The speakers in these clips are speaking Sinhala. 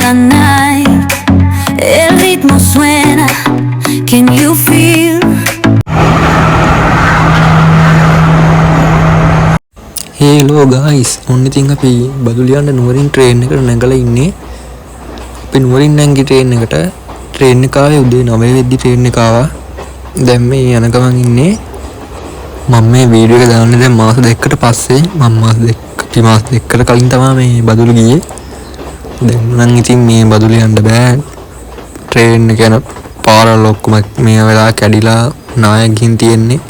la night. El ritmo suena. Can you feel? Hello guys, ඔන්න ඉතින් අපි බදුලියන්න නුවරින් ට්‍රේන් එකට නැගලා ඉන්නේ. අපි නුවරින් නැංගි ට්‍රේන් එකට ට්‍රේන් එක ආවේ උදේ 9 වෙද්දි ට්‍රේන් එක ආවා. දැන් මේ යන ගමන් ඉන්නේ. මම මේ වීඩියෝ එක දාන්නේ දැන් මාස දෙකකට පස්සේ. මම මාස දෙකකට කලින් තමයි මේ බදුලු ගියේ. දැන් නම් ඉතින් මේ බදුලු යන්න බෑ. ට්‍රේන් එක යන පාරවල් ඔක්කොම මේ වෙලාව කැඩිලා නායක ගින් තියෙන්නේ.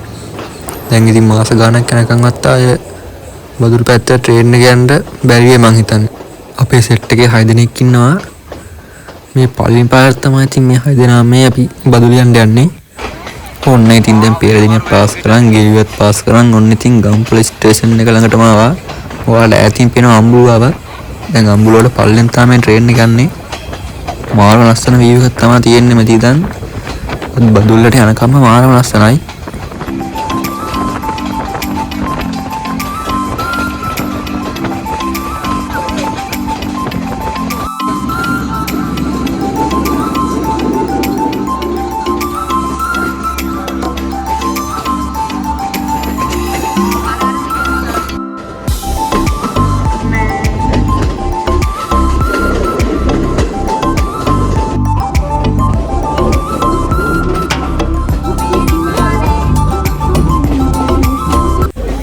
දැන් ඉතින් මාස ගාණක් යනකම්වත් ආය බදුරු පැත්ත ට්‍රේන් එක යන්න බැරි වෙයි මං හිතන්නේ. අපේ සෙට් එකේ 6 දෙනෙක් ඉන්නවා. මේ පළවෙනි පාරට තමයි ඉතින් මේ 6 දෙනා මේ අපි බදුරු යන්න යන්නේ. ඔන්න ඉතින් දැන් පෙරදිනක් පාස් කරන් ගෙවිවත් පාස් කරන් ඔන්න ඉතින් ගම්පොළ ස්ටේෂන් එක ළඟටම ආවා. ඔයාලා ඈතින් පේන අම්බුව ආවා. දැන් අම්බුව වල පල්ලෙන් තමයි ට්‍රේන් එක යන්නේ. මාරම ලස්සන වීව් එකක් තමයි තියෙන්නේ මෙතන ඉඳන්. බදුල්ලට යනකම්ම මාරම ලස්සනයි.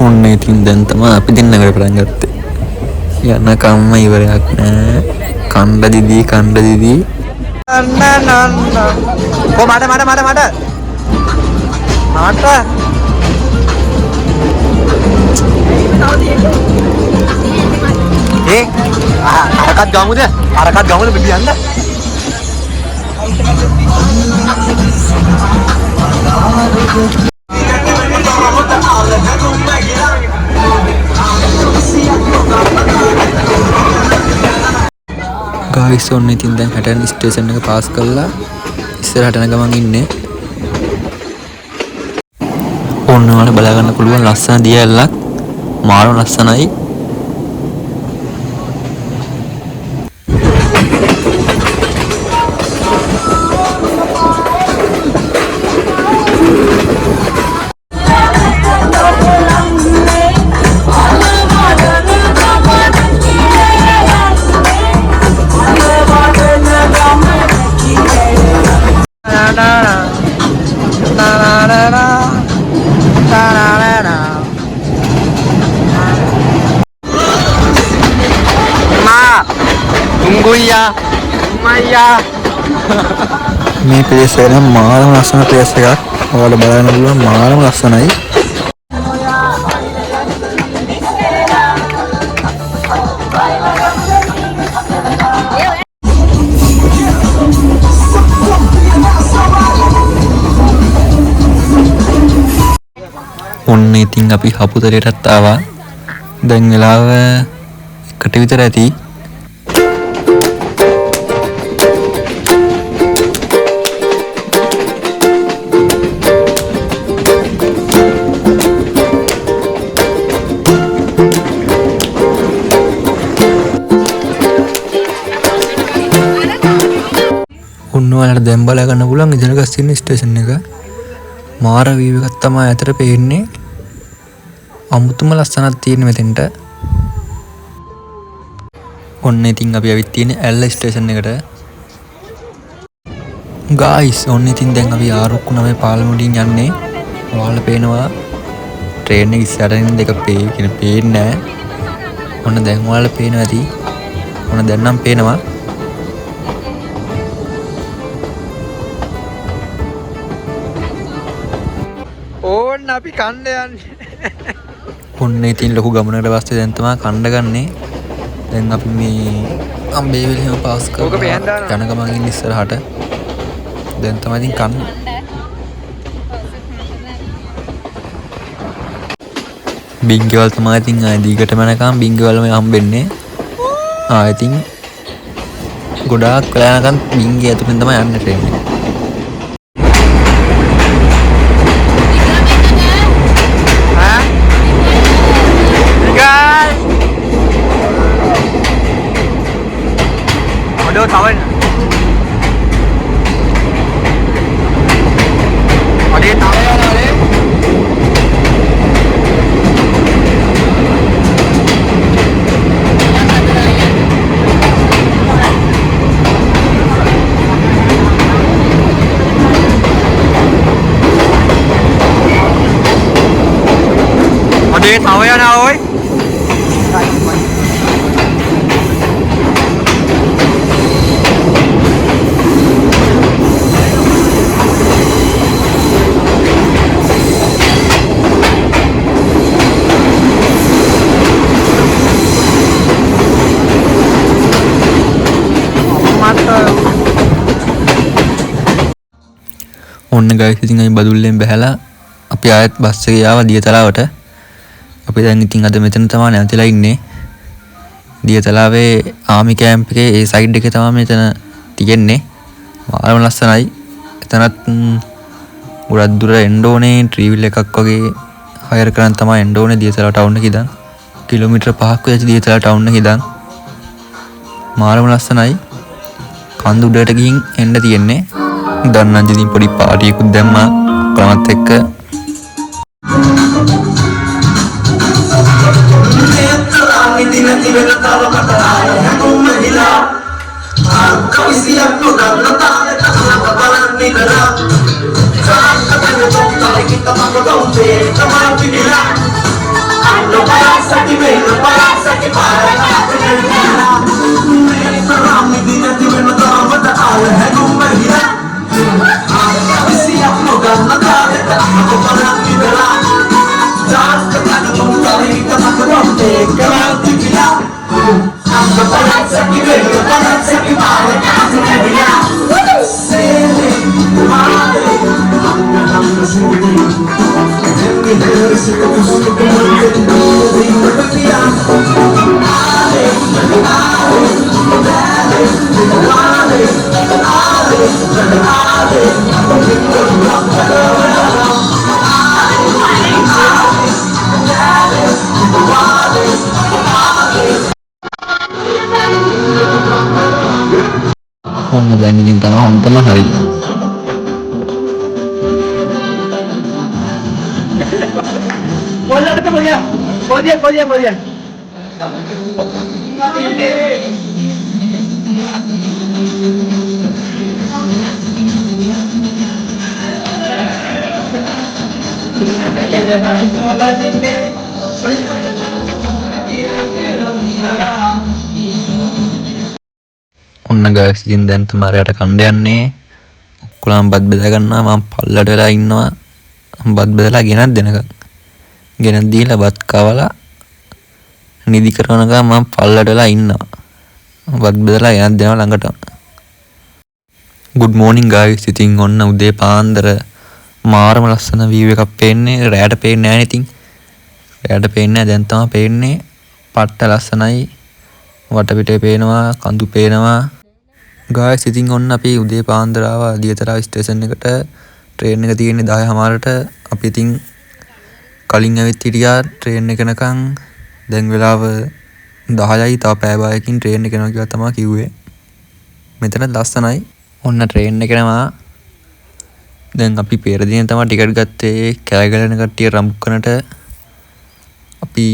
ඔන්න ඉතින් දැන් තමයි අපි දෙන්නකට පටන් ගත්තේ. යනකම්ම ඉවරයක් නෑ. කණ්ඩ දිදී කො මට අරකට ගමුද පිටියන්ද ගායිස් ඔන්න ඉතින් දැන් හැටන් ස්ටේෂන් එක පාස් කරලා ඉස්සරහට යන ගමන් ඉන්නේ. ඔන්න ඔයාලට බලා ගන්න පුළුවන් ලස්සන දියැලක් මාරම ලස්සනයි. මේ ප්ලේස් එක නම් මාරම ලස්සන ප්ලේස් එකක්. ඔයාලා බලන්න පුළුවන් මාරම ලස්සනයි. ඔන්න ඉතින් අපි හපුතරයටත් ආවා. දැන් වෙලාව 1ට විතර ඇති. ඔන්න ඔයාලට දැන් බලා ගන්න පුළුවන් ඉදලගස්සින්න ස්ටේෂන් එක. මාර වීව් එකක් තමයි අතර පේන්නේ. අමුතුම ලස්සනක් තියෙන මෙතෙන්ට. ඔන්න ඉතින් අපි ඇවිත් තියෙන්නේ ඇල්ල ස්ටේෂන් එකට. ගායිස් ඔන්න ඉතින් දැන් අපි ආරොක්කු 9 පාලමුඩින් යන්නේ. ඔයාලා පේනවා ට්‍රේන් එක ඉස්සරහින් දෙක පේන්නේ නැහැ. ඔන්න දැන් ඔයාලා පේනවා ඇති. ඔන්න දැන් නම් පේනවා. ඕන්න අපි කණ්ඩ යන්නේ. ඔන්න ඉතින් ලොකු ගමනකට පස්සේ දැන් තමයි කණ්ඩ ගන්නේ. දැන් අපි මේ අම්බේවිලිම පාස් කරලා යන ගමන් ඉන්නේ ඉස්සරහට. දැන් තමයි ඉතින් කන්නේ. බින්ගවල් තමයි ඉතින් දීගටම යනකම් බින්ගවලම හම්බෙන්නේ. ඉතින් ගොඩාක් වෙලා යනකම් බින්ගේ ඇතුලෙන් තමයි යන්නේ ට්‍රේන් එක. ඔඩෝ තව අඩේ තව යනවානේ අඩේ තව යනවා ඔය ඔන්න ගයිස් ඉතින් අපි බදුල්ලෙන් බැහැලා අපි ආයෙත් බස් එකේ ආවා දියතලාවට. අපි දැන් ඉතින් අද මෙතන තමයි නැවතිලා ඉන්නේ. දියතලාවේ ආමි කැම්ප් එකේ ඒ සයිඩ් එකේ තමයි මෙතන තියෙන්නේ. මාරම ලස්සනයි. එතනත් ගොඩක් දුර එන්න ඕනේ ට්‍රීවිල් එකක් වගේ හයර් කරන් තමයි එන්න ඕනේ දියතලා ටවුන් එකේ ඉඳන්. කිලෝමීටර් 5ක් වෙච්ච දියතලා ටවුන් එකේ ඉඳන්. මාරම ලස්සනයි. කන්ද උඩට ගිහින් එන්න තියෙන්නේ. දැන් නම් ඉතින් පොඩි පාටියකුත් දැම්මා කලමත් එක්ක. ඔන්න දැන් ඉතින් තමයි හොඳම හරි. बोलिए बोलिए बोलिए बोलिए ඔන්න ගයිස් ඉතින් දැන් තුමාරයට කණ්ඩ යන්නේ. ඔක්කොලම බත් බෙදා ගන්නවා. මම පල්ලට වෙලා ඉන්නවා. බත් බෙදලා ගෙනත් දෙනකම්. ගෙනත් දීලා බත් කවලා නිදි කරනකම් මම පල්ලට වෙලා ඉන්නවා. බත් බෙදලා ගෙනත් දෙනවා ළඟට. good morning guys. ඉතින් ඔන්න උදේ පාන්දර මාරම ලස්සන view එකක් පේන්නේ. රැයට පේන්නේ නැහැ ඉතින්. රැයට පේන්නේ දැන් තමයි පේන්නේ. පට්ට ලස්සනයි. වටපිටේ පේනවා, කඳු පේනවා. guys ඉතින් ඔන්න අපි උදේ පාන්දර ආවා දියතලාව ස්ටේෂන් එකට. ට්‍රේන් එක තියෙන්නේ 10:00ට. අපි ඉතින් කලින් ඇවිත් හිටියා ට්‍රේන් එක යනකම්. දැන් වෙලාව 10යි. තව පැය භාගයකින් ට්‍රේන් එක යනවා කියලා තමයි කිව්වේ. මෙතන ලස්සනයි. ඔන්න ට්‍රේන් එක යනවා. දැන් අපි පෙර දිනේ තමයි ටිකට් ගත්තේ කැලගලන කට්ටිය රම්බුක්කනට. අපි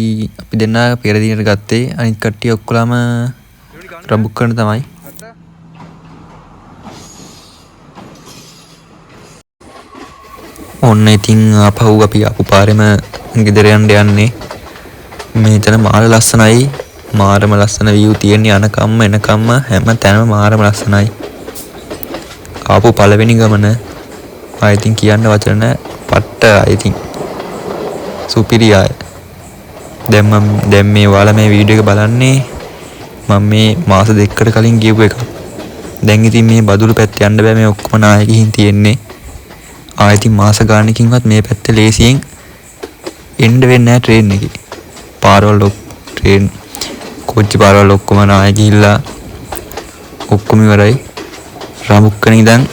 දෙන්න පෙර දිනට ගත්තේ. අනිත් කට්ටිය ඔක්කොලම රම්බුක්කන තමයි. ඔන්න ඉතින් අපහු අපි ආපු පාරෙම ගෙදර යන්න යන්නේ. මෙතන මාර ලස්සනයි. මාරම ලස්සන view තියෙන්නේ අනකම්ම එනකම්ම හැම තැනම මාරම ලස්සනයි. ආපු පළවෙනි ගමන I think කියන්න වචන පට්ට I think සුපිරියයි. දැන් මේ ඔයාලා මේ වීඩියෝ එක බලන්නේ මම මේ මාස දෙකකට කලින් ගියපු එක. දැන් ඉතින් මේ බදුළු පැත්ත යන්න බෑ. මේ ඔක්කොම නායකයින් තියෙන්නේ. ආයෙත් මාස ගානකින්වත් මේ පැත්තේ ලේසියෙන් එන්න වෙන්නේ නැහැ ට්‍රේන් එකේ. පාරවල් ට්‍රේන් කොච්චි පාරවල් ඔක්කොම නාය ගිහිල්ලා ඔක්කොම ඉවරයි. රඹුක්කන ඉඳන්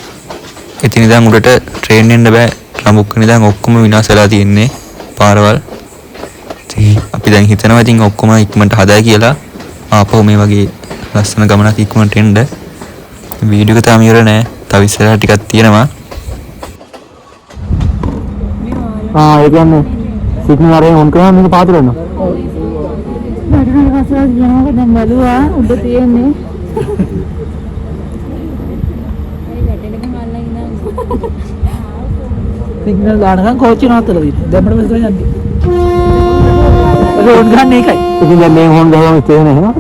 එතන ඉඳන් උඩට ට්‍රේන් එන්න බෑ. රඹුක්කන ඉඳන් ඔක්කොම විනාශ වෙලා තියෙන්නේ පාරවල්. අපි දැන් හිතනවා ඉතින් ඔක්කොම ඉක්මනට හදා කියලා ආපහු මේ වගේ ලස්සන ගමනක් ඉක්මනට එන්න. වීඩියෝ එක තාම ඉවර නෑ. තව ඉස්සරහට ටිකක් තියෙනවා. ඒ කියන්නේ සිග්නල් අරගෙන ඔන් කරා මේක පාත් වෙනවා. බඩන කසාද යනවා දැන් බැලුවා උඩ තියෙන්නේ. සිග්නල් දානකම් කෝච්චි නවත්තලා තියෙනවා. දැන් අපිට මෙතන යන්නේ. ඒක ඔන් ගන්න එකයි. ඉතින් දැන් මේ හොන් ගහම ස්ටේෂන් එක නේද?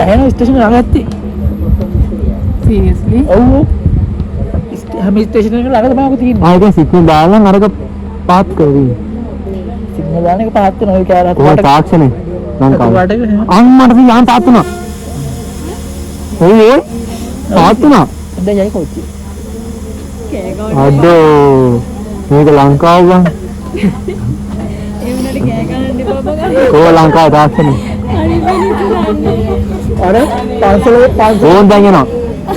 එහෙනම් ස්ටේෂන් එක ළඟ ඇත්තේ. සීරියස්ලි ඔව්. හැම ස්ටේෂන් එකක ළඟ තමයි ඔක තියෙන්නේ. ඒක සිග්නල් දාලා අරක පාත් කරවි. සිග්නල් දාන එක පාත් කරනවා. ඒක ආර කොහොම තාක්ෂණේ ලංකාවේ. වට එක. අම්මට යන් පාත් වුණා. ඔය පාත් වුණා. දැන් යයි කෝච්චි. අඩෝ මේක ලංකාව ගන්න. කොහොම ලංකාවේ තාක්ෂණේ. අර පන්සල ඕන් දැන් එනවා.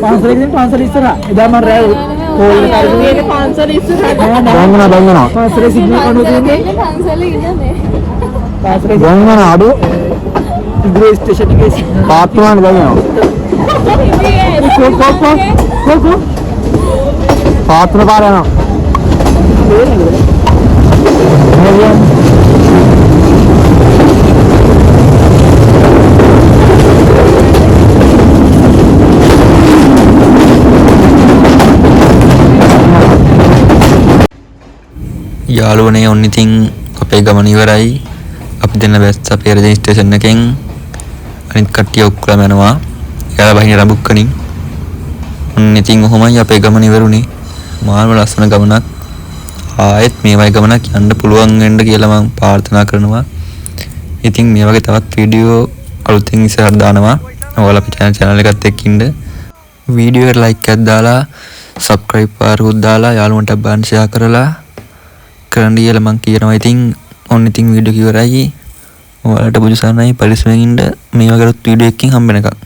පන්සල ඉස්සරහා. එදා මම රෑ කෝල් එක කරගෙන පන්සල ඉස්සරහට දැන් එනවා. පන්සලේ සිග්නල් කඩුව තියෙන්නේ. පන්සල ඉන්නනේ පන්සලේ දැන් එනවා අඩෝ ඉග්‍රේ ස්ටේෂන් එකේ සිග්නල් පාත් වුණානේ දැන් එනවා. කො පාත් වුණ පාර යනවා. යාළුවනේ ඔන්න ඉතින් අපේ ගමන ඉවරයි. අපි දෙන්න බැස්ස අපේ රජ ස්ටේෂන් එකෙන්. අනිත් කට්ටිය ඔක්කොම යනවා. එයාලා බහින රඹුක්කනින්. ඔන්න ඉතින් ඔහොමයි අපේ ගමන ඉවරුනේ. මාර්ම ලස්සන ගමනක්. ආයෙත් මේ වගේ ගමනක් යන්න පුළුවන් වෙන්න කියලා මම ප්‍රාර්ථනා කරනවා. ඉතින් මේ වගේ තවත් වීඩියෝ අලුතින් ඉස්සරහට දානවා. ඔයාලා අපේ channel එකත් එක්ක ඉන්න. වීඩියෝ එකට like එකක් දාලා subscribe පාරුත් දාලා යාළුවන්ට බාන්න share කරලා කරන්න කියලා මං කියනවා. ඉතින් ඔන්න ඉතින් වීඩියෝ එක ඉවරයි. ඔයාලට බුදුසරණයි පරිස්සමෙන් ඉන්න. මේ වගේ වීඩියෝ එකකින් හම්බ වෙනකම්.